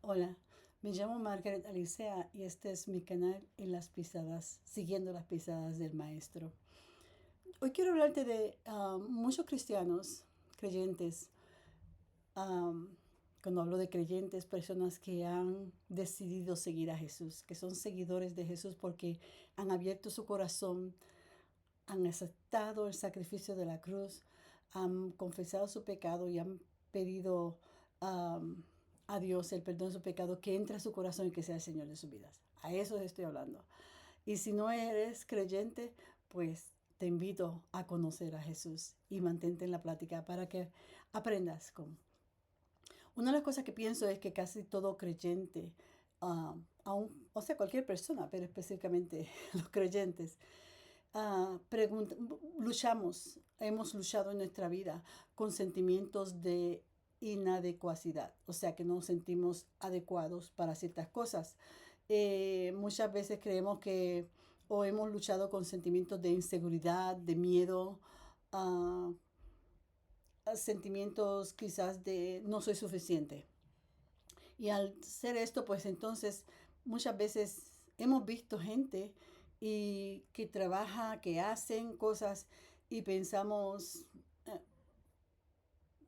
Hola, me llamo Margaret Alicea y este es mi canal en las pisadas, siguiendo las pisadas del Maestro. Hoy quiero hablarte de muchos cristianos, creyentes. um, Cuando hablo de creyentes, personas que han decidido seguir a Jesús, que son seguidores de Jesús porque han abierto su corazón, han aceptado el sacrificio de la cruz, han confesado su pecado y han pedido um, a Dios el perdón de su pecado, que entre a su corazón y que sea el Señor de sus vidas. A eso estoy hablando. Y si no eres creyente, pues te invito a conocer a Jesús y mantente en la plática para que aprendas cómo. Una de las cosas que pienso es que casi todo creyente, o sea, cualquier persona, pero específicamente los creyentes, hemos luchado en nuestra vida con sentimientos de inadecuacidad, o sea que no nos sentimos adecuados para ciertas cosas. Muchas veces creemos que o hemos luchado con sentimientos de inseguridad, de miedo, uh, sentimientos quizás de no soy suficiente. Y al ser esto, pues entonces muchas veces hemos visto gente y que trabaja, que hacen cosas y pensamos, eh,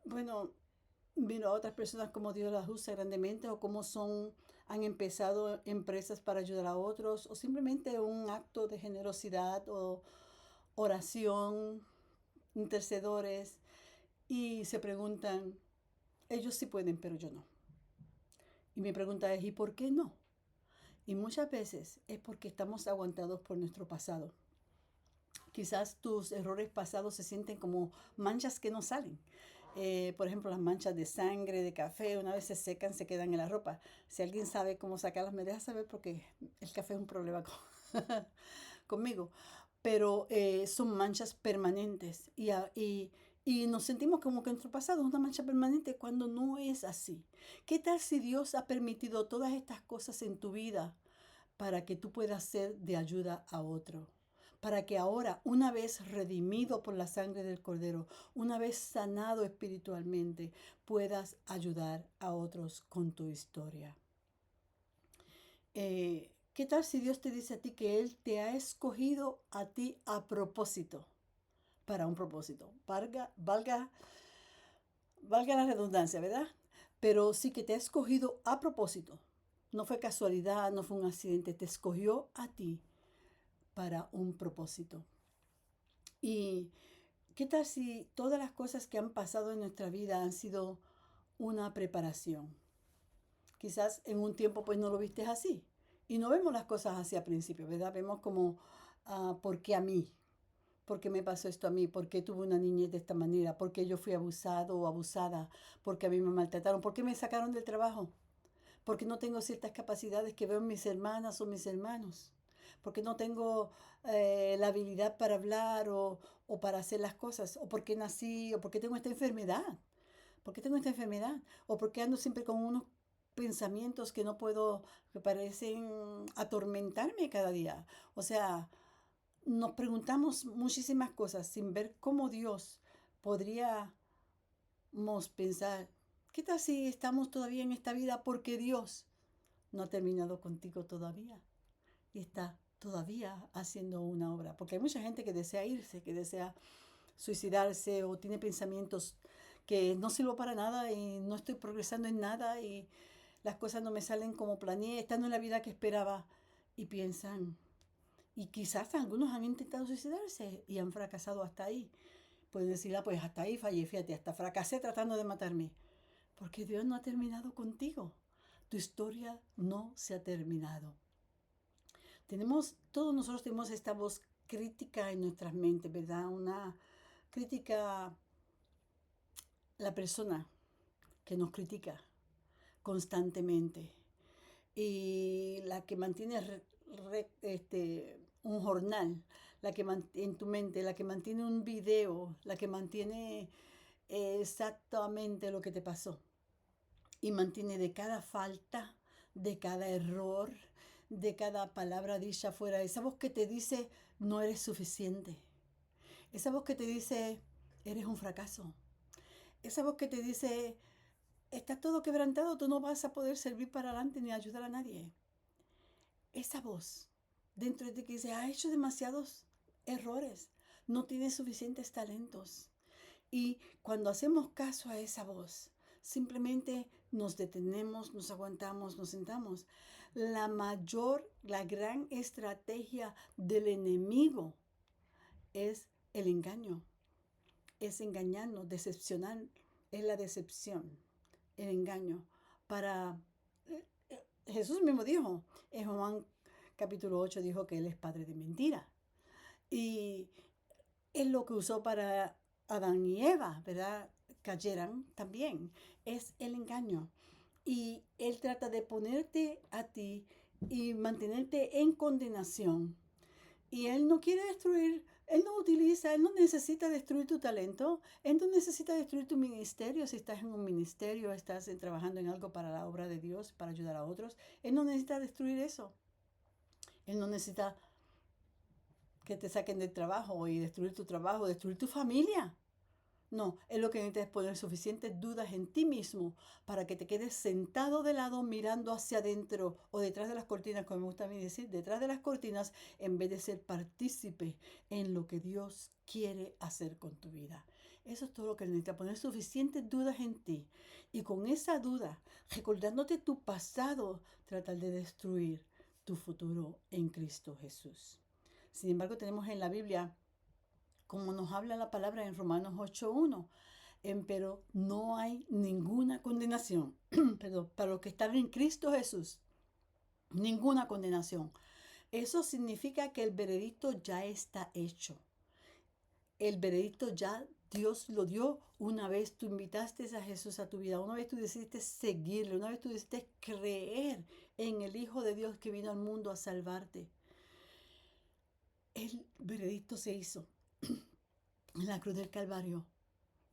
bueno, vino a otras personas como Dios las usa grandemente o cómo han empezado empresas para ayudar a otros o simplemente un acto de generosidad o oración, intercedores y se preguntan, ellos sí pueden, pero yo no. Y mi pregunta es, ¿y por qué no? Y muchas veces es porque estamos aguantados por nuestro pasado. Quizás tus errores pasados se sienten como manchas que no salen. Por ejemplo, las manchas de sangre, de café, una vez se secan, se quedan en la ropa. Si alguien sabe cómo sacarlas, me deja saber porque el café es un problema conmigo. Pero son manchas permanentes y nos sentimos como que nuestro pasado es una mancha permanente cuando no es así. ¿Qué tal si Dios ha permitido todas estas cosas en tu vida para que tú puedas ser de ayuda a otro? Para que ahora, una vez redimido por la sangre del Cordero, una vez sanado espiritualmente, puedas ayudar a otros con tu historia. ¿Qué tal si Dios te dice a ti que Él te ha escogido a ti a propósito? Para un propósito. Valga la redundancia, ¿verdad? Pero sí que te ha escogido a propósito. No fue casualidad, no fue un accidente, te escogió a ti para un propósito. ¿Y qué tal si todas las cosas que han pasado en nuestra vida han sido una preparación? Quizás en un tiempo pues no lo viste así. Y no vemos las cosas así al principio, ¿verdad? Vemos como, ¿por qué a mí? ¿Por qué me pasó esto a mí? ¿Por qué tuve una niñez de esta manera? ¿Por qué yo fui abusado o abusada? ¿Por qué a mí me maltrataron? ¿Por qué me sacaron del trabajo? ¿Por qué no tengo ciertas capacidades que veo en mis hermanas o mis hermanos? ¿Por qué no tengo la habilidad para hablar o para hacer las cosas? ¿O por qué nací? ¿O por qué tengo esta enfermedad? ¿Por qué tengo esta enfermedad? ¿O por qué ando siempre con unos pensamientos que no puedo, que parecen atormentarme cada día? O sea, nos preguntamos muchísimas cosas sin ver cómo Dios podríamos pensar, ¿qué tal si estamos todavía en esta vida porque Dios no ha terminado contigo todavía y está todavía haciendo una obra? Porque hay mucha gente que desea irse, que desea suicidarse o tiene pensamientos que no sirvo para nada y no estoy progresando en nada y las cosas no me salen como planeé, estando en la vida que esperaba y piensan, y quizás algunos han intentado suicidarse y han fracasado hasta ahí. Pueden decir, pues hasta ahí fallé, fíjate, hasta fracasé tratando de matarme. Porque Dios no ha terminado contigo. Tu historia no se ha terminado. Todos nosotros tenemos esta voz crítica en nuestras mentes, ¿verdad? Una crítica, la persona que nos critica constantemente y la que mantiene un jornal, la que en tu mente, la que mantiene un video, la que mantiene exactamente lo que te pasó y mantiene de cada falta, de cada error, de cada palabra dicha fuera, esa voz que te dice no eres suficiente, esa voz que te dice eres un fracaso, esa voz que te dice está todo quebrantado, tú no vas a poder servir para adelante ni ayudar a nadie. Esa voz dentro de ti que dice, ha hecho demasiados errores, no tiene suficientes talentos. Y cuando hacemos caso a esa voz, simplemente nos detenemos, nos aguantamos, nos sentamos. La gran estrategia del enemigo es el engaño, es engañarnos, decepcionar, es la decepción, el engaño. Para Jesús mismo dijo, en Juan capítulo 8 dijo que Él es padre de mentira. Y es lo que usó para Adán y Eva, ¿verdad? Cayeran también. Es el engaño. Y Él trata de ponerte a ti y mantenerte en condenación. Y Él no quiere destruir, Él no utiliza, Él no necesita destruir tu talento, Él no necesita destruir tu ministerio. Si estás en un ministerio, estás trabajando en algo para la obra de Dios, para ayudar a otros, Él no necesita destruir eso. Él no necesita que te saquen del trabajo y destruir tu trabajo, destruir tu familia. No, es lo que necesitas es poner suficientes dudas en ti mismo para que te quedes sentado de lado mirando hacia adentro o detrás de las cortinas, como me gusta a mí decir, detrás de las cortinas, en vez de ser partícipe en lo que Dios quiere hacer con tu vida. Eso es todo lo que necesitas, poner suficientes dudas en ti. Y con esa duda, recordándote tu pasado, tratar de destruir tu futuro en Cristo Jesús. Sin embargo, tenemos en la Biblia, como nos habla la palabra en Romanos 8:1, pero no hay ninguna condenación, perdón, para los que están en Cristo Jesús. Ninguna condenación. Eso significa que el veredicto ya está hecho. El veredicto ya Dios lo dio una vez tú invitaste a Jesús a tu vida, una vez tú decidiste seguirle, una vez tú decidiste creer en el Hijo de Dios que vino al mundo a salvarte. El veredicto se hizo en la cruz del Calvario.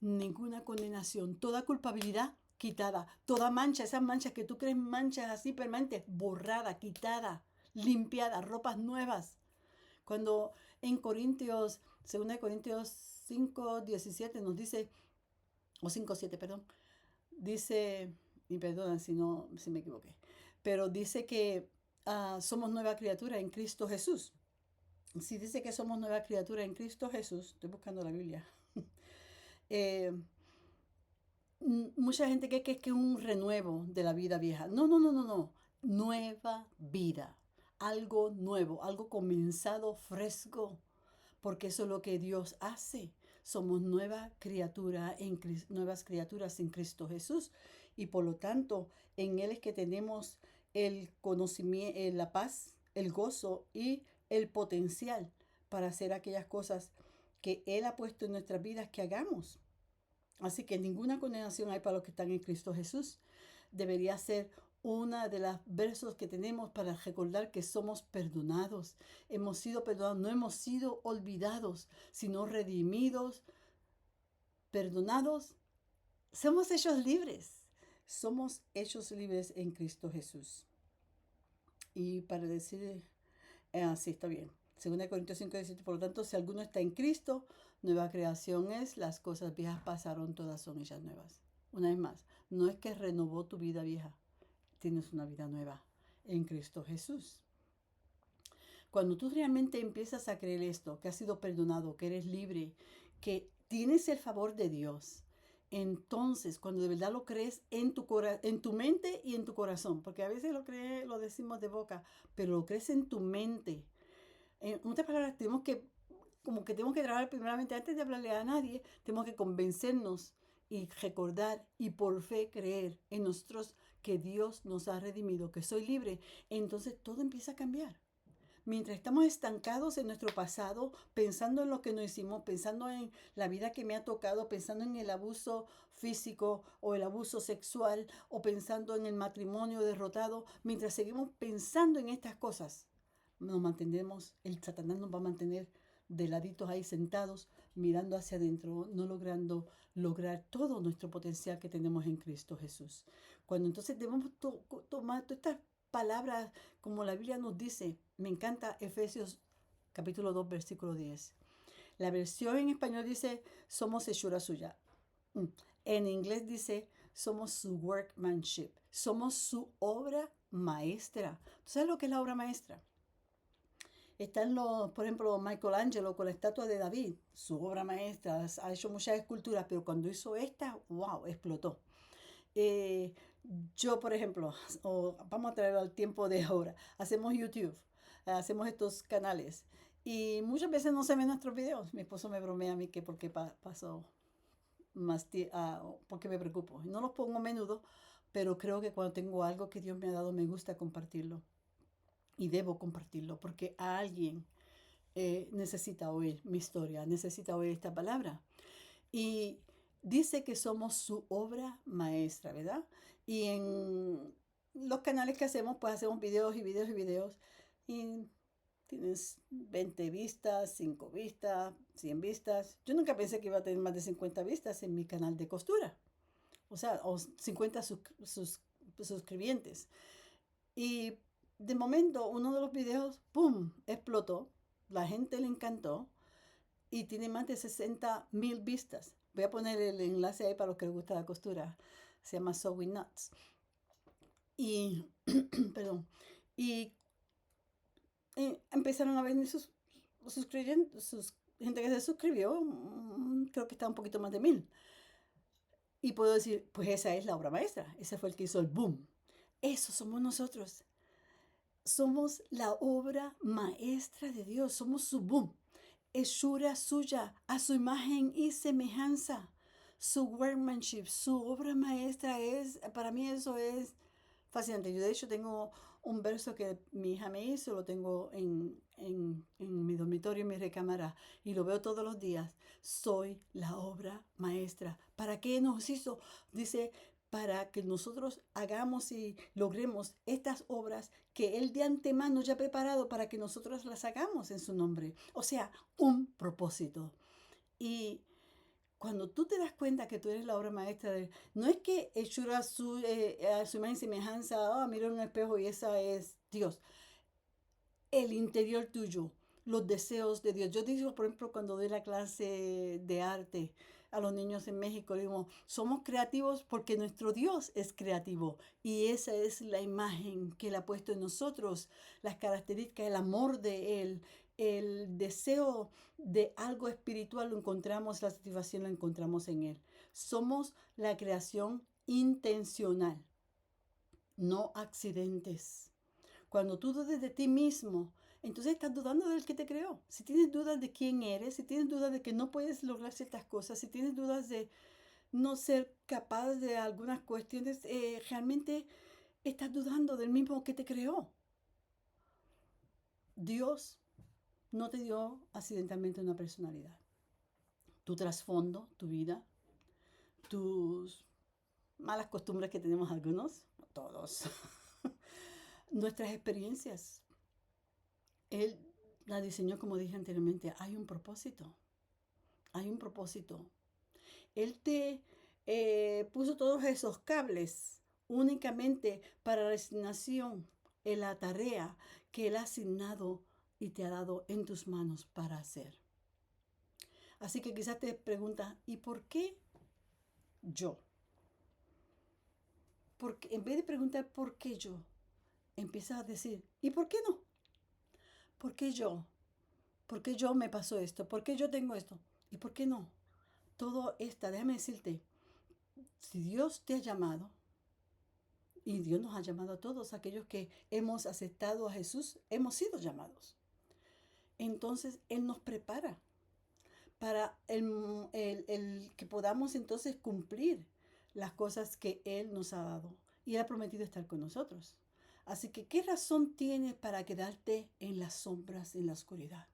Ninguna condenación, toda culpabilidad quitada, toda mancha, esas manchas que tú crees manchas así permanentes, borrada, quitada, limpiada, ropas nuevas. Cuando en Corintios, 2 Corintios 5:17 nos dice, o 5:7, perdón, dice, y perdonan si me equivoqué, pero dice que somos nueva criatura en Cristo Jesús. Si dice que somos nueva criatura en Cristo Jesús, estoy buscando la Biblia, eh, mucha gente cree que es un renuevo de la vida vieja. No, no, no, no, no. Nueva vida. Algo nuevo, algo comenzado fresco. Porque eso es lo que Dios hace. Somos nuevas criaturas en Cristo Jesús. Y por lo tanto, en Él es que tenemos el conocimiento, la paz, el gozo y el potencial para hacer aquellas cosas que Él ha puesto en nuestras vidas que hagamos. Así que ninguna condenación hay para los que están en Cristo Jesús. Debería ser una de los versos que tenemos para recordar que somos perdonados. Hemos sido perdonados, no hemos sido olvidados, sino redimidos, perdonados. Somos hechos libres. Somos hechos libres en Cristo Jesús. Y para decir, sí, está bien. 2 Corintios 5:17, por lo tanto, si alguno está en Cristo, nueva creación es, las cosas viejas pasaron, todas son ellas nuevas. Una vez más, no es que renovó tu vida vieja, tienes una vida nueva en Cristo Jesús. Cuando tú realmente empiezas a creer esto, que has sido perdonado, que eres libre, que tienes el favor de Dios, entonces cuando de verdad lo crees en tu mente y en tu corazón, porque a veces lo decimos de boca, pero lo crees en tu mente. En otras palabras, tenemos que trabajar primeramente antes de hablarle a nadie, tenemos que convencernos y recordar y por fe creer en nosotros que Dios nos ha redimido, que soy libre. Entonces todo empieza a cambiar. Mientras estamos estancados en nuestro pasado, pensando en lo que no hicimos, pensando en la vida que me ha tocado, pensando en el abuso físico o el abuso sexual o pensando en el matrimonio derrotado, mientras seguimos pensando en estas cosas, nos mantenemos, el Satanás nos va a mantener de laditos ahí sentados, mirando hacia adentro, no logrando lograr todo nuestro potencial que tenemos en Cristo Jesús. Cuando entonces debemos tomar todas estas palabras, como la Biblia nos dice, me encanta Efesios capítulo 2, versículo 10. La versión en español dice, somos hechura suya. En inglés dice, somos su workmanship, somos su obra maestra. ¿Tú sabes lo que es la obra maestra? Están los, por ejemplo, Michelangelo con la estatua de David, su obra maestra, ha hecho muchas esculturas, pero cuando hizo esta, wow, explotó. Eh, yo, por ejemplo, vamos a traerlo al tiempo de ahora, hacemos YouTube, hacemos estos canales y muchas veces no se ven nuestros videos. Mi esposo me bromea a mí que porque paso más porque me preocupo. No los pongo a menudo, pero creo que cuando tengo algo que Dios me ha dado me gusta compartirlo y debo compartirlo porque a alguien necesita oír mi historia, necesita oír esta palabra. Y dice que somos su obra maestra, ¿verdad? Y en los canales que hacemos, pues hacemos videos y videos y videos. Y tienes 20 vistas, 5 vistas, 100 vistas. Yo nunca pensé que iba a tener más de 50 vistas en mi canal de costura. O sea, o 50 suscribientes. Y de momento, uno de los videos, ¡pum!, explotó. La gente le encantó y tiene más de 60,000 vistas. Voy a poner el enlace ahí para los que les gusta la costura. Se llama Sewing Nuts. Y, perdón, y empezaron a venir sus creyentes, gente que se suscribió, creo que está un poquito más de 1,000. Y puedo decir, pues esa es la obra maestra. Ese fue el que hizo el boom. Eso somos nosotros. Somos la obra maestra de Dios. Somos su boom. Hechura suya, a su imagen y semejanza. Su workmanship, su obra maestra es, para mí eso es fascinante. Yo de hecho tengo un verso que mi hija me hizo, lo tengo en mi dormitorio, en mi recámara, y lo veo todos los días. Soy la obra maestra. ¿Para qué nos hizo? Dice, para que nosotros hagamos y logremos estas obras que Él de antemano ya ha preparado para que nosotros las hagamos en su nombre. O sea, un propósito. Y cuando tú te das cuenta que tú eres la obra maestra de... No es que hechura a su imagen y semejanza, mira en un espejo y esa es Dios. El interior tuyo, los deseos de Dios. Yo digo, por ejemplo, cuando doy la clase de arte a los niños en México, digo, somos creativos porque nuestro Dios es creativo y esa es la imagen que Él ha puesto en nosotros, las características, el amor de Él, el deseo de algo espiritual lo encontramos, la satisfacción la encontramos en Él. Somos la creación intencional, no accidentes. Cuando tú dudes de ti mismo, entonces estás dudando del que te creó. Si tienes dudas de quién eres, si tienes dudas de que no puedes lograr ciertas cosas, si tienes dudas de no ser capaz de algunas cuestiones, realmente estás dudando del mismo que te creó. Dios no te dio accidentalmente una personalidad. Tu trasfondo, tu vida, tus malas costumbres que tenemos algunos, no todos, nuestras experiencias. Él la diseñó, como dije anteriormente, hay un propósito, hay un propósito. Él te puso todos esos cables únicamente para la asignación, en la tarea que Él ha asignado y te ha dado en tus manos para hacer. Así que quizás te preguntas, ¿y por qué yo? Porque en vez de preguntar por qué yo, empiezas a decir, ¿y por qué no? ¿Por qué yo? ¿Por qué yo me pasó esto? ¿Por qué yo tengo esto? ¿Y por qué no? Todo esta, déjame decirte, si Dios te ha llamado, y Dios nos ha llamado a todos aquellos que hemos aceptado a Jesús, hemos sido llamados. Entonces Él nos prepara para el que podamos entonces cumplir las cosas que Él nos ha dado. Y Él ha prometido estar con nosotros. Así que, ¿qué razón tienes para quedarte en las sombras, en la oscuridad?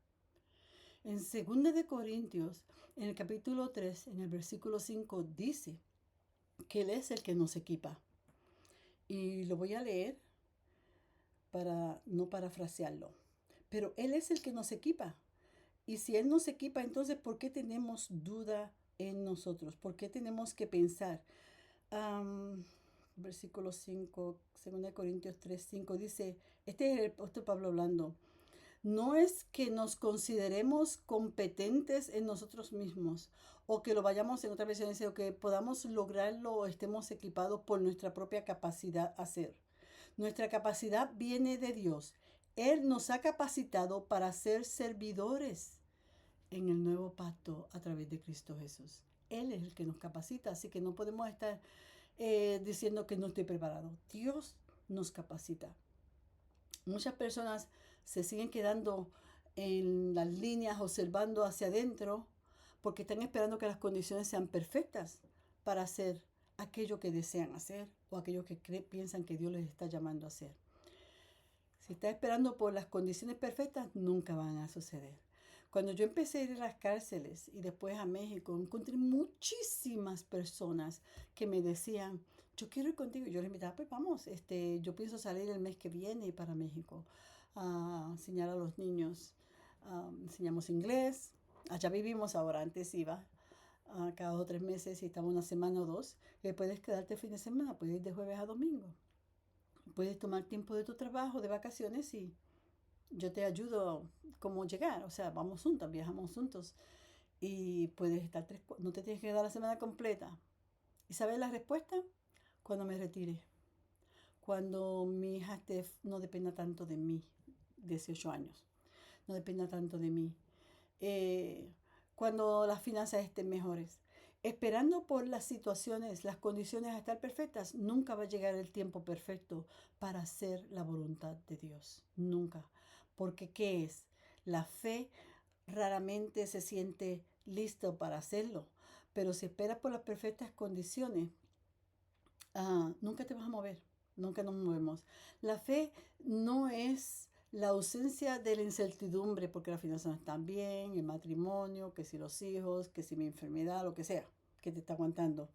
En 2 de Corintios, en el capítulo 3, en el versículo 5, dice que Él es el que nos equipa. Y lo voy a leer para no parafrasearlo. Pero Él es el que nos equipa. Y si Él nos equipa, entonces, ¿por qué tenemos duda en nosotros? ¿Por qué tenemos que pensar? Versículo 5, 2 Corintios 3, 5 dice, este es el apóstol Pablo hablando, No es que nos consideremos competentes en nosotros mismos o que lo vayamos en otra versión, o que podamos lograrlo o estemos equipados por nuestra propia capacidad a hacer. Nuestra capacidad viene de Dios. Él nos ha capacitado para ser servidores en el nuevo pacto a través de Cristo Jesús. Él es el que nos capacita, así que no podemos estar diciendo que no estoy preparado. Dios nos capacita. Muchas personas se siguen quedando en las líneas observando hacia adentro porque están esperando que las condiciones sean perfectas para hacer aquello que desean hacer o aquello que piensan que Dios les está llamando a hacer. Si estás esperando por las condiciones perfectas, nunca van a suceder. Cuando yo empecé a ir a las cárceles y después a México, encontré muchísimas personas que me decían, yo quiero ir contigo. Yo les invitaba, pues vamos, yo pienso salir el mes que viene para México a enseñar a los niños. Enseñamos inglés. Allá vivimos ahora, antes iba cada 2 o 3 meses y estaba una semana o dos. Puedes quedarte el fin de semana, puedes ir de jueves a domingo. Puedes tomar tiempo de tu trabajo, de vacaciones y yo te ayudo cómo llegar. O sea, vamos juntos, viajamos juntos. Y puedes estar no te tienes que quedar la semana completa. ¿Y sabes la respuesta? Cuando me retire. Cuando mi hija no dependa tanto de mí, 18 años, no dependa tanto de mí. Cuando las finanzas estén mejores. Esperando por las situaciones, las condiciones a estar perfectas, nunca va a llegar el tiempo perfecto para hacer la voluntad de Dios. Nunca. Porque ¿qué es? La fe raramente se siente listo para hacerlo. Pero si esperas por las perfectas condiciones, nunca te vas a mover. Nunca nos movemos. La fe no es la ausencia de la incertidumbre porque las finanzas no están bien, el matrimonio, que si los hijos, que si mi enfermedad, lo que sea, que te está aguantando.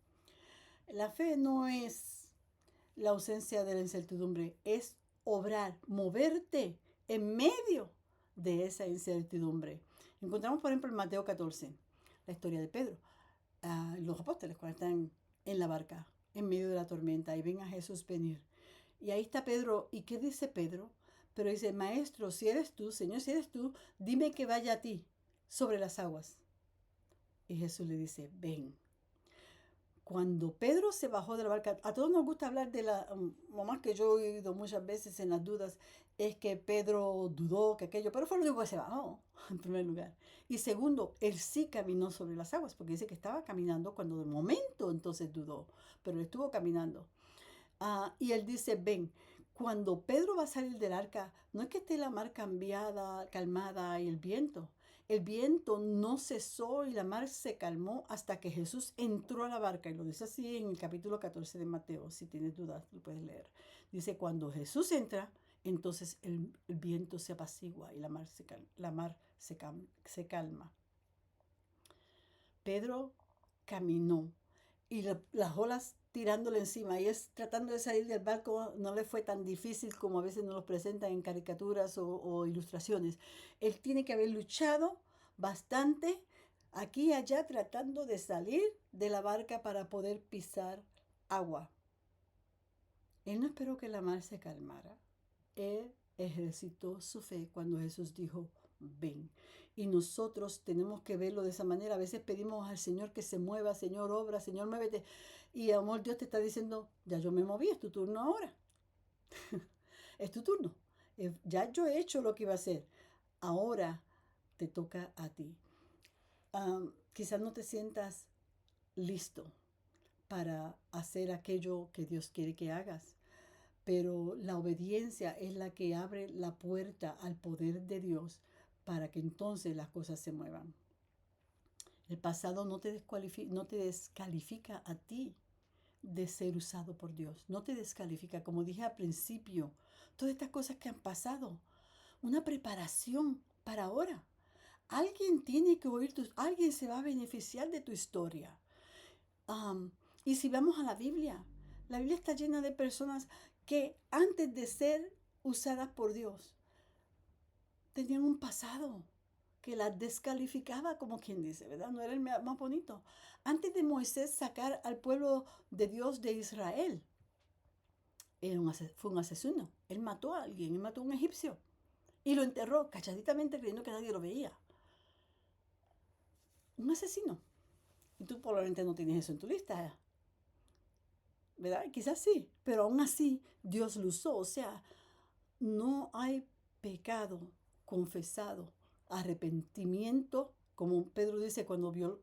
La fe no es la ausencia de la incertidumbre, es obrar, moverte en medio de esa incertidumbre. Encontramos, por ejemplo, en Mateo 14, la historia de Pedro, los apóstoles cuando están en la barca, en medio de la tormenta, y ven a Jesús venir. Y ahí está Pedro. ¿Y qué dice Pedro? Pero dice, maestro, si eres tú, Señor, si eres tú, dime que vaya a ti sobre las aguas. Y Jesús le dice, ven. Cuando Pedro se bajó de la barca, a todos nos gusta hablar de lo más que yo he oído muchas veces en las dudas, es que Pedro dudó que aquello, pero fue lo único que se bajó, en primer lugar. Y segundo, él sí caminó sobre las aguas, porque dice que estaba caminando cuando de momento entonces dudó, pero él estuvo caminando. Y él dice, ven, cuando Pedro va a salir del arca, no es que esté la mar cambiada, calmada y el viento. El viento no cesó y la mar se calmó hasta que Jesús entró a la barca. Y lo dice así en el capítulo 14 de Mateo. Si tienes dudas, lo puedes leer. Dice, cuando Jesús entra, entonces el viento se apacigua y se calma. Pedro caminó y las olas tirándole encima y es tratando de salir del barco no le fue tan difícil como a veces nos lo presentan en caricaturas o ilustraciones. Él tiene que haber luchado bastante aquí y allá tratando de salir de la barca para poder pisar agua. Él no esperó que la mar se calmara. Él ejercitó su fe cuando Jesús dijo, ven. Y nosotros tenemos que verlo de esa manera. A veces pedimos al Señor que se mueva, Señor, obra, Señor, muévete. Y amor, Dios te está diciendo, ya yo me moví, es tu turno ahora. Es tu turno. Ya yo he hecho lo que iba a hacer. Ahora te toca a ti. Quizás no te sientas listo para hacer aquello que Dios quiere que hagas. Pero la obediencia es la que abre la puerta al poder de Dios para que entonces las cosas se muevan. El pasado no te descalifica a ti de ser usado por Dios. No te descalifica, como dije al principio, todas estas cosas que han pasado. Una preparación para ahora. Alguien tiene que alguien se va a beneficiar de tu historia. Y si vamos a la Biblia está llena de personas que antes de ser usadas por Dios tenían un pasado que las descalificaba, como quien dice, ¿verdad? No era el más bonito. Antes de Moisés sacar al pueblo de Dios de Israel, fue un asesino. Él mató a alguien, él mató a un egipcio. y lo enterró calladitamente creyendo que nadie lo veía. Un asesino. Y tú probablemente no tienes eso en tu lista, ¿verdad? Quizás sí, pero aún así Dios lo usó. O sea, no hay pecado confesado, arrepentimiento, como Pedro dice cuando vio,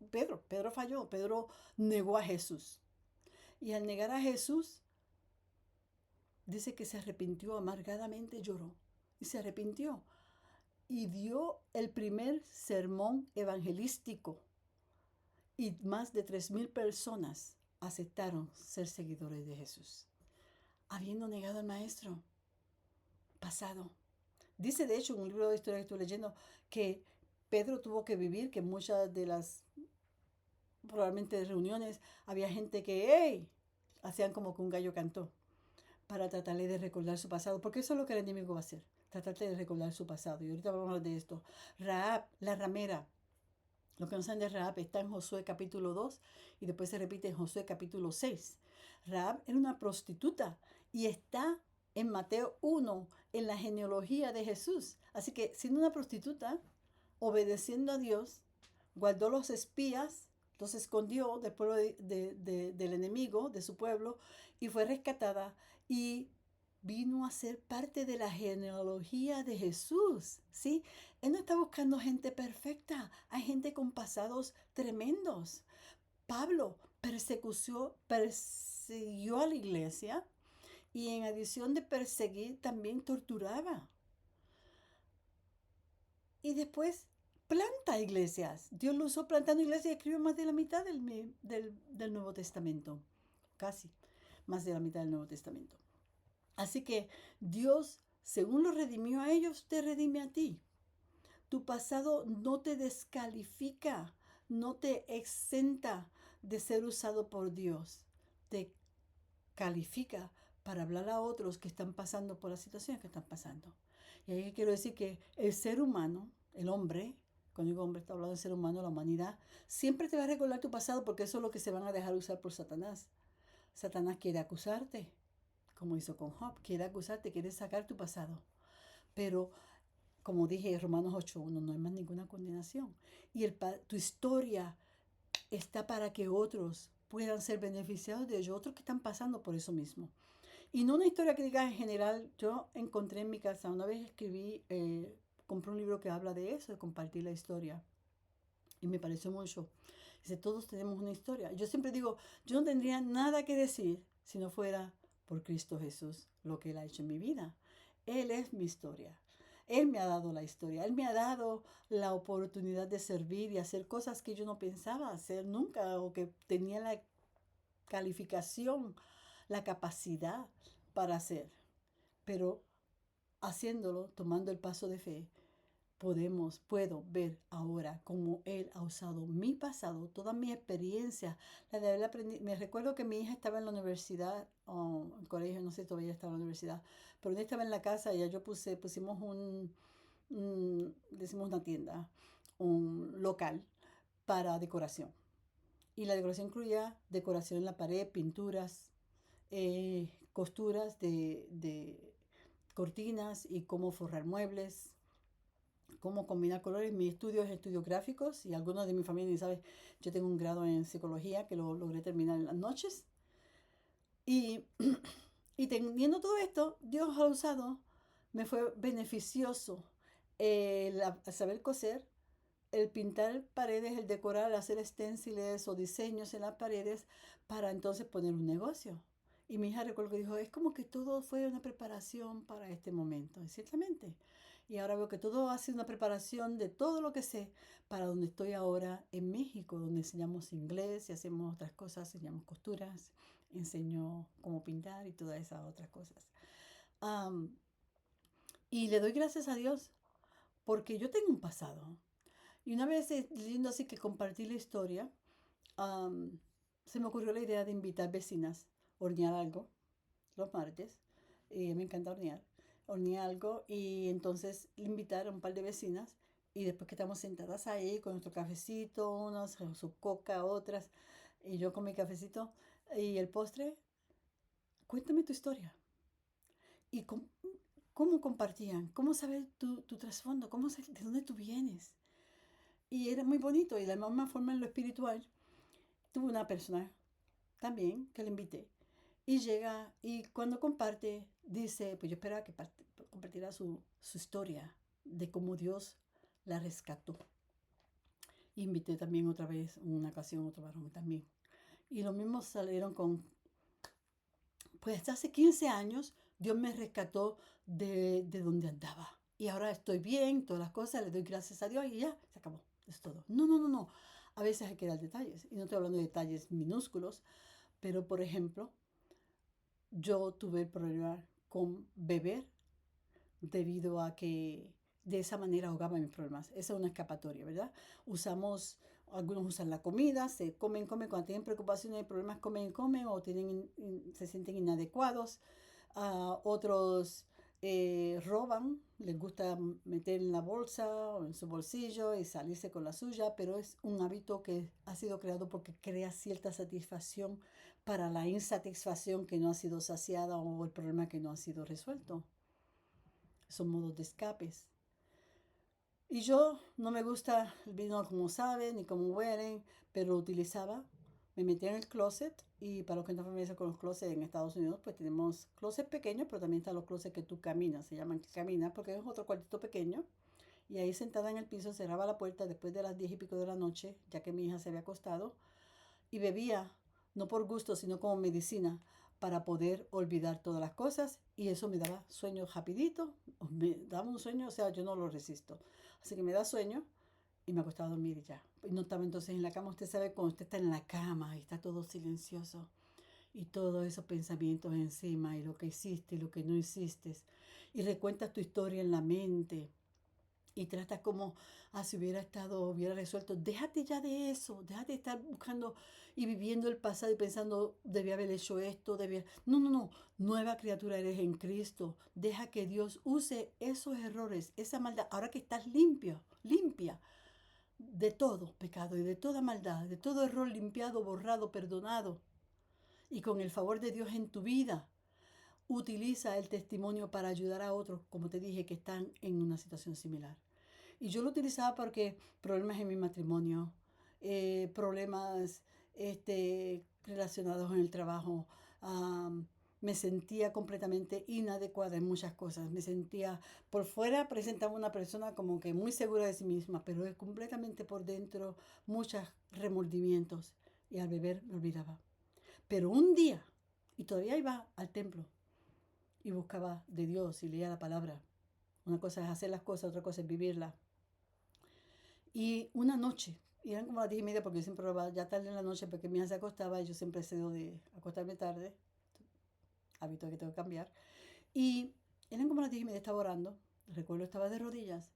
Pedro falló, Pedro negó a Jesús. Y al negar a Jesús, dice que se arrepintió amargadamente, lloró y se arrepintió. Y dio el primer sermón evangelístico y más de 3,000 personas aceptaron ser seguidores de Jesús, habiendo negado al maestro pasado. Dice, de hecho, en un libro de historia que estoy leyendo, que Pedro tuvo que vivir, que muchas de las, probablemente reuniones, había gente que, hey, hacían como que un gallo cantó para tratarle de recordar su pasado, porque eso es lo que el enemigo va a hacer, tratarte de recordar su pasado. Y ahorita vamos a hablar de esto. Rahab, la ramera, lo que no saben de Rahab está en Josué capítulo 2 y después se repite en Josué capítulo 6. Rahab era una prostituta y está en Mateo 1 en la genealogía de Jesús. Así que siendo una prostituta, obedeciendo a Dios, guardó los espías, los escondió del pueblo del enemigo, de su pueblo, y fue rescatada y vino a ser parte de la genealogía de Jesús, ¿sí? Él no está buscando gente perfecta, hay gente con pasados tremendos. Pablo persiguió a la iglesia y en adición de perseguir también torturaba. Y después planta iglesias. Dios lo usó plantando iglesias y escribió más de la mitad del Nuevo Testamento. Casi más de la mitad del Nuevo Testamento. Así que Dios, según lo redimió a ellos, te redime a ti. Tu pasado no te descalifica, no te exenta de ser usado por Dios. Te califica para hablar a otros que están pasando por las situaciones que están pasando. Y ahí quiero decir que el ser humano, el hombre, cuando digo hombre, está hablando del ser humano, la humanidad, siempre te va a recordar tu pasado porque eso es lo que se van a dejar usar por Satanás. Satanás quiere acusarte, como hizo con Job, quiere acusarte, quiere sacar tu pasado. Pero, como dije, Romanos 8:1, no hay más ninguna condenación. Y tu historia está para que otros puedan ser beneficiados de ello, otros que están pasando por eso mismo. Y no una historia que diga en general, yo encontré en mi casa, una vez compré un libro que habla de eso, de compartir la historia. Y me pareció mucho. Dice, todos tenemos una historia. Yo siempre digo, yo no tendría nada que decir si no fuera por Cristo Jesús, lo que Él ha hecho en mi vida. Él es mi historia. Él me ha dado la historia. Él me ha dado la oportunidad de servir y hacer cosas que yo no pensaba hacer nunca o que tenía la calificación, la capacidad para hacer. Pero haciéndolo, tomando el paso de fe, puedo ver ahora cómo Él ha usado mi pasado, toda mi experiencia, la de haber aprendido. Me recuerdo que mi hija estaba en la universidad, o en el colegio, no sé si todavía estaba en la universidad, pero ella estaba en la casa y ya pusimos decimos una tienda, un local para decoración. Y la decoración incluía decoración en la pared, pinturas, costuras de cortinas y cómo forrar muebles, cómo combinar colores. Mi estudio es estudios gráficos y algunos de mi familia, ¿sabes? Yo tengo un grado en psicología que lo logré terminar en las noches. Y, y teniendo todo esto, Dios ha usado, me fue beneficioso el saber coser, el pintar paredes, el decorar, hacer stenciles o diseños en las paredes para entonces poner un negocio. Y mi hija recuerdo que dijo, es como que todo fue una preparación para este momento. Y ciertamente. Y ahora veo que todo ha sido una preparación de todo lo que sé para donde estoy ahora en México, donde enseñamos inglés y hacemos otras cosas, enseñamos costuras, enseño cómo pintar y todas esas otras cosas. Um, y le doy gracias a Dios porque yo tengo un pasado. Y una vez leyendo así que compartí la historia, um, se me ocurrió la idea de invitar vecinas a hornear algo los martes. Me encanta hornear. Horneé algo y entonces invitar a un par de vecinas y después que estamos sentadas ahí con nuestro cafecito, unas con su coca, otras, y yo con mi cafecito y el postre, cuéntame tu historia. Y cómo compartían, cómo saber tu trasfondo, de dónde tú vienes. Y era muy bonito. Y de la misma forma en lo espiritual, tuve una persona también que le invité. Y llega y cuando comparte, dice, pues yo esperaba que compartiera su historia de cómo Dios la rescató. Invité también otra vez, en una ocasión, otro varón también. Y los mismos salieron con, pues hace 15 años Dios me rescató de donde andaba. Y ahora estoy bien, todas las cosas, le doy gracias a Dios y ya, se acabó. Es todo. No, no, no, no. A veces hay que dar detalles. Y no estoy hablando de detalles minúsculos, pero por ejemplo, yo tuve el problema con beber debido a que de esa manera ahogaba mis problemas. Esa es una escapatoria, ¿verdad? Algunos usan la comida, se comen, cuando tienen preocupaciones y problemas comen, o se sienten inadecuados. Otros roban, les gusta meter en la bolsa o en su bolsillo y salirse con la suya, pero es un hábito que ha sido creado porque crea cierta satisfacción para la insatisfacción que no ha sido saciada o el problema que no ha sido resuelto. Son modos de escapes. Y yo no me gusta el vino como sabe, ni como huelen, pero lo utilizaba. Me metía en el closet y para los que no familiarizan con los closets en Estados Unidos, pues tenemos closets pequeños, pero también están los closets que tú caminas, se llaman caminas, porque es otro cuartito pequeño. Y ahí sentada en el piso cerraba la puerta después de las 10 y pico de la noche, ya que mi hija se había acostado, y bebía, no por gusto, sino como medicina, para poder olvidar todas las cosas y eso me daba sueño rapidito, me daba un sueño, o sea, yo no lo resisto. Así que me da sueño y me acostaba a dormir y ya. Y no estaba entonces en la cama, usted sabe cuando usted está en la cama y está todo silencioso y todos esos pensamientos encima y lo que hiciste y lo que no hiciste y recuentas tu historia en la mente y tratas como, si hubiera resuelto. Déjate ya de eso, déjate de estar buscando y viviendo el pasado y pensando, debía haber hecho esto, debía... No, no, no, nueva criatura eres en Cristo. Deja que Dios use esos errores, esa maldad, ahora que estás limpio, limpia de todo pecado y de toda maldad, de todo error limpiado, borrado, perdonado. Y con el favor de Dios en tu vida, utiliza el testimonio para ayudar a otros, como te dije, que están en una situación similar. Y yo lo utilizaba porque problemas en mi matrimonio, problemas relacionados en el trabajo, me sentía completamente inadecuada en muchas cosas. Me sentía, por fuera presentaba una persona como que muy segura de sí misma, pero es completamente por dentro muchos remordimientos. Y al beber me olvidaba. Pero un día, y todavía iba al templo y buscaba de Dios y leía la palabra. Una cosa es hacer las cosas, otra cosa es vivirlas. Y una noche, y eran como las 10 y media porque yo siempre lo ya tarde en la noche porque mi hija se acostaba y yo siempre cedo de acostarme tarde, hábito que tengo que cambiar. Y eran como las 10 y media, estaba orando, recuerdo estaba de rodillas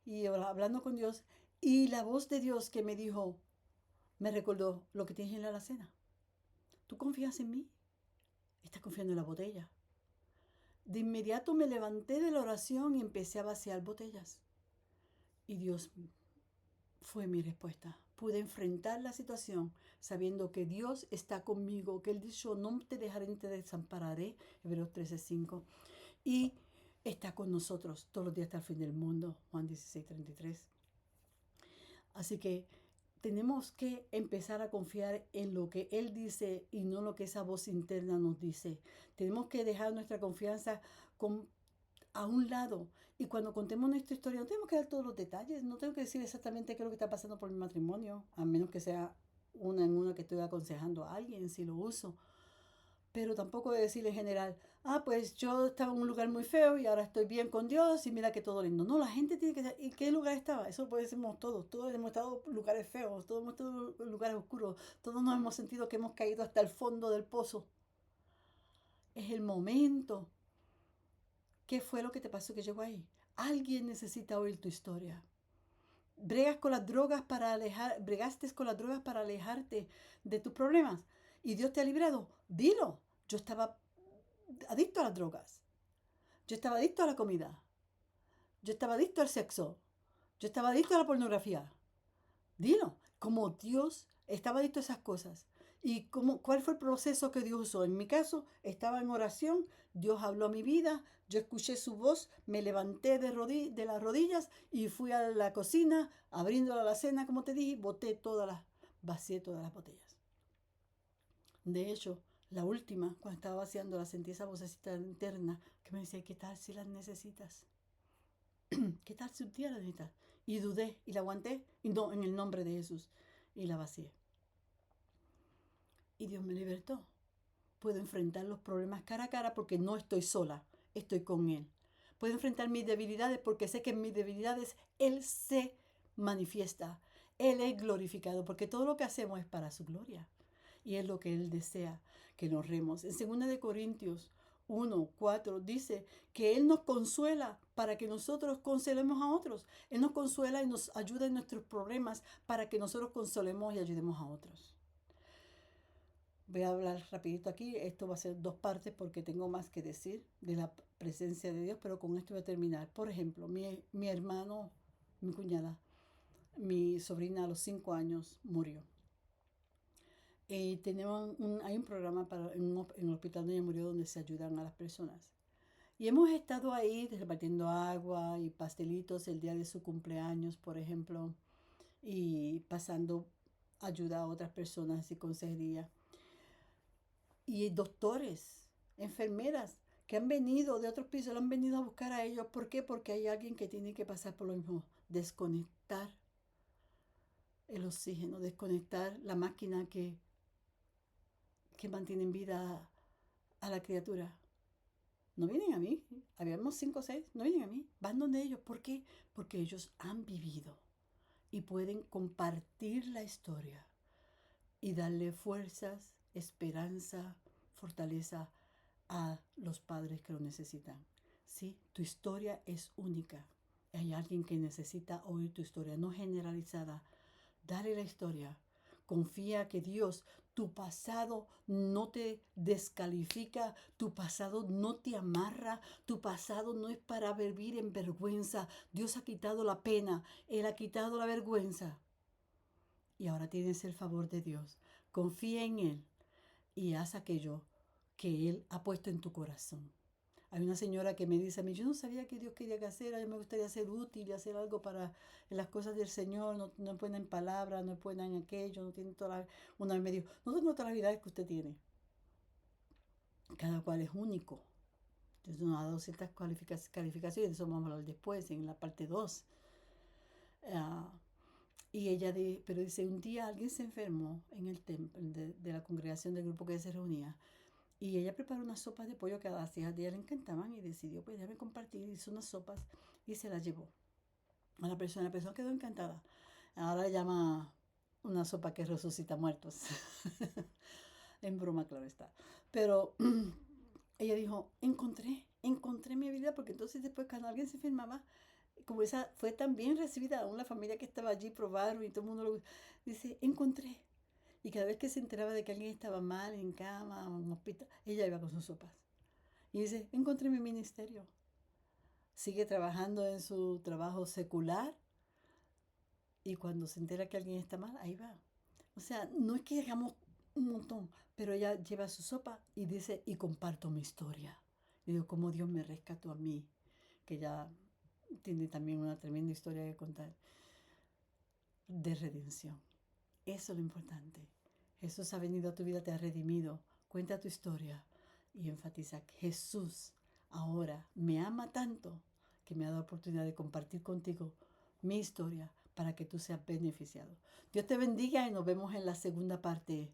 y hablando con Dios y la voz de Dios que me dijo, me recordó lo que tienes en la alacena. ¿Tú confías en mí? Estás confiando en la botella. De inmediato me levanté de la oración y empecé a vaciar botellas. Y Dios fue mi respuesta. Pude enfrentar la situación sabiendo que Dios está conmigo, que Él dijo, no te dejaré ni te desampararé, Hebreos 13:5. Y está con nosotros todos los días hasta el fin del mundo, Juan 16:33. Así que tenemos que empezar a confiar en lo que Él dice y no lo que esa voz interna nos dice. Tenemos que dejar nuestra confianza a un lado. Y cuando contemos nuestra historia, no tenemos que dar todos los detalles, no tengo que decir exactamente qué es lo que está pasando por mi matrimonio, a menos que sea una en una que estoy aconsejando a alguien si lo uso. Pero tampoco de decir en general, pues yo estaba en un lugar muy feo y ahora estoy bien con Dios y mira que todo lindo. No, la gente tiene que saber, ¿y qué lugar estaba? Eso puede ser todos hemos estado en lugares feos, todos hemos estado en lugares oscuros, todos nos hemos sentido que hemos caído hasta el fondo del pozo. Es el momento. ¿Qué fue lo que te pasó que llegó ahí? Alguien necesita oír tu historia. Bregaste con las drogas para alejarte de tus problemas y Dios te ha librado. Dilo. Yo estaba adicto a las drogas. Yo estaba adicto a la comida. Yo estaba adicto al sexo. Yo estaba adicto a la pornografía. Dilo. Como Dios estaba adicto a esas cosas ¿Y cuál fue el proceso que Dios usó? En mi caso, estaba en oración, Dios habló a mi vida, yo escuché su voz, me levanté de las rodillas y fui a la cocina, abriendo la alacena, como te dije, vacié todas las botellas. De hecho, la última, cuando estaba vaciando, la sentí esa vocecita interna que me decía, ¿qué tal si las necesitas? ¿Qué tal si un día las necesitas? Y dudé y la aguanté, y no, en el nombre de Jesús, y la vacié. Y Dios me libertó. Puedo enfrentar los problemas cara a cara porque no estoy sola, estoy con Él. Puedo enfrentar mis debilidades porque sé que en mis debilidades Él se manifiesta. Él es glorificado porque todo lo que hacemos es para su gloria. Y es lo que Él desea que nos remos. En 2 Corintios 1:4 dice que Él nos consuela para que nosotros consolemos a otros. Él nos consuela y nos ayuda en nuestros problemas para que nosotros consolemos y ayudemos a otros. Voy a hablar rapidito aquí. Esto va a ser 2 partes porque tengo más que decir de la presencia de Dios, pero con esto voy a terminar. Por ejemplo, mi hermano, mi cuñada, mi sobrina a los 5 años murió. Hay un programa en el hospital donde ella murió donde se ayudan a las personas. Y hemos estado ahí repartiendo agua y pastelitos el día de su cumpleaños, por ejemplo, y pasando ayuda a otras personas y consejería. Y doctores, enfermeras que han venido de otros pisos, lo han venido a buscar a ellos. ¿Por qué? Porque hay alguien que tiene que pasar por lo mismo. Desconectar el oxígeno, desconectar la máquina que mantiene en vida a la criatura. No vienen a mí, habíamos 5 o 6, no vienen a mí, van donde ellos. ¿Por qué? Porque ellos han vivido y pueden compartir la historia y darle fuerzas, esperanza, fortaleza a los padres que lo necesitan. Sí, tu historia es única. Hay alguien que necesita oír tu historia, no generalizada. Dale la historia. Confía que Dios, tu pasado no te descalifica, tu pasado no te amarra, tu pasado no es para vivir en vergüenza. Dios ha quitado la pena, Él ha quitado la vergüenza. Y ahora tienes el favor de Dios. Confía en Él y haz aquello que Él ha puesto en tu corazón. Hay una señora que me dice a mí, yo no sabía que Dios quería que hacer, a mí me gustaría ser útil y hacer algo para las cosas del Señor, no es buena en palabras, no es buena en aquello, no tiene toda una vez me dijo, no tengo todas las habilidades que usted tiene. Cada cual es único. Entonces nos ha dado ciertas calificaciones, de eso vamos a hablar después, en la parte 2. Y pero dice, un día alguien se enfermó en el templo de la congregación del grupo que se reunía. Y ella preparó unas sopas de pollo que a las hijas de ella le encantaban y decidió, pues déjame compartir, hizo unas sopas y se las llevó a la persona. La persona quedó encantada. Ahora le llama una sopa que resucita muertos. En broma, claro está. Pero ella dijo, encontré mi habilidad, porque entonces después cuando alguien se enfermaba, como esa fue tan bien recibida, una familia que estaba allí probaron y todo el mundo dice, encontré. Y cada vez que se enteraba de que alguien estaba mal, en cama, en un hospital, ella iba con sus sopas. Y dice, encontré mi ministerio. Sigue trabajando en su trabajo secular y cuando se entera que alguien está mal, ahí va. O sea, no es que hagamos un montón, pero ella lleva su sopa y dice, y comparto mi historia. Y digo, cómo Dios me rescató a mí, que ya tiene también una tremenda historia que contar de redención. Eso es lo importante. Jesús ha venido a tu vida, te ha redimido. Cuenta tu historia y enfatiza que Jesús ahora me ama tanto que me ha dado la oportunidad de compartir contigo mi historia para que tú seas beneficiado. Dios te bendiga y nos vemos en la segunda parte.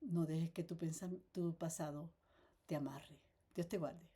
No dejes que tu pasado te amarre. Dios te guarde.